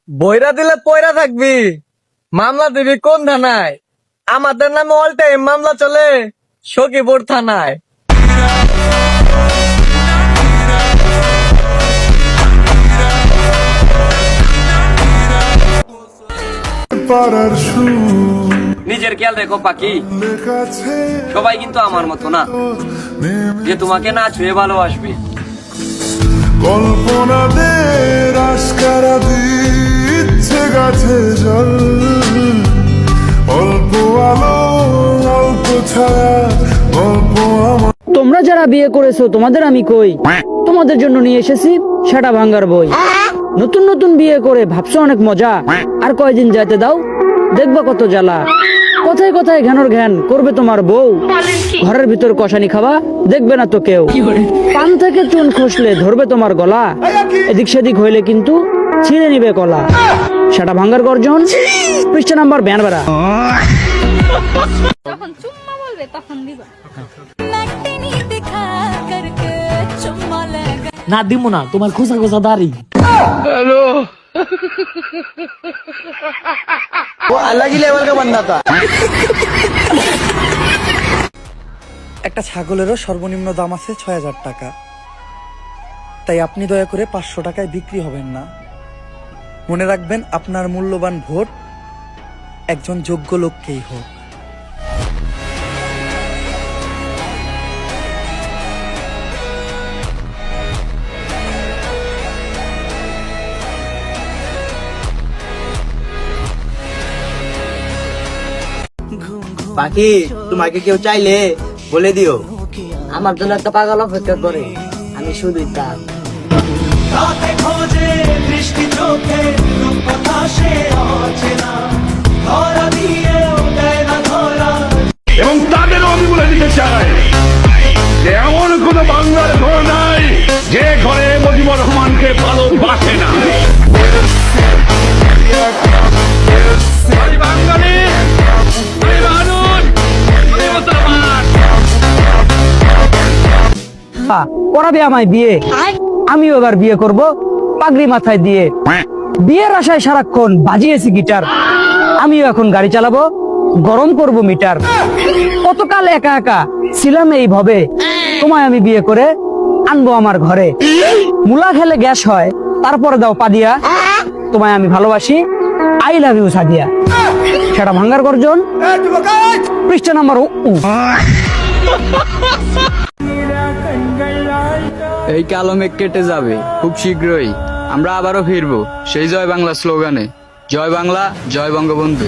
বইরা দিলে পয়রা থাকবি। মামলা দিবি কোন থানায়? আমাদের নামে অল টাইম মামলা চলে সখীপুর থানায়। নিজের খেয়াল রেখো পাখি, সবাই কিন্তু আমার মতো না যে তোমাকে না ছুঁয়ে ভালোবাসবে। কল্পনাদের আস্কারা দিচ্ছে গাছে জল, অল্প আলো অল্প ছায়া অল্প আমার। তোমরা যারা বিয়ে করেছো তোমাদের আমি কই, তোমাদের জন্য নিয়ে এসেছি সেটা ভাঙ্গার বই। নতুন নতুন বিয়ে করে ভাবছো অনেক মজা, আর কয়দিন যাইতে দাও দেখবা কত জ্বালা। কথায় কথায় ঘ্যানোর ঘ্যান করবে তোমার বউ, ঘরের ভিতর কষানি খাওয়া দেখবে না তো কেউ। পান থেকে চুন খসলে ধরবে তোমার গলা, এদিক সেদিক হইলে কিন্তু ছিঁড়ে নিবে কলা। সেটা ভাঙ্গার গর্জন, পৃষ্ঠা নাম্বার 42। যখন চুম্মা বলবে তখন দিবা। না দিব না, তোমার খোসা খোসা দাড়ি। একটা ছাগলেরও সর্বনিম্ন দাম আছে ৬,০০০ টাকা। তাই আপনি দয়া করে ৫০০ টাকায় বিক্রি হবেন না। মনে রাখবেন, আপনার মূল্যবান ভোট একজন যোগ্য লোককেই হোক। বাকি তোমাকে কেউ চাইলে বলে দিও, আমার জন্য একটা পাগল অপেক্ষা করে, আমি শুধুই তার। এবং তাদেরও আমি বলে দিতে চাই যে এমন কোন বাংলার ঘর নাই যে ঘরে মুজিবুর রহমানকে ভালোবাসে না। করাবে আমায় বিয়ে, আমিও এবার বিয়ে করব পাগড়ি মাথায় দিয়ে। বিয়ের আশায় সারাক্ষণ বাজিয়েছি গিটার, আমিও এখন গাড়ি চালাবো, গরম করব মিটার। কতকাল একা একা ছিলাম এই ভবে, তোমায় আমি বিয়ে করে আনবো আমার ঘরে। মুলা খেলে গ্যাস হয়, তারপরে দাও পাদিয়া, তোমায় আমি ভালোবাসি, আই লাভ ইউ সাদিয়া। সেটা ভাঙ্গার গর্জন, পৃষ্ঠা নাম্বার 2। এই কালো মেঘ কেটে যাবে খুব শীঘ্রই, আমরা আবারও ফিরবো সেই জয় বাংলা স্লোগানে। জয় বাংলা, জয় বঙ্গবন্ধু।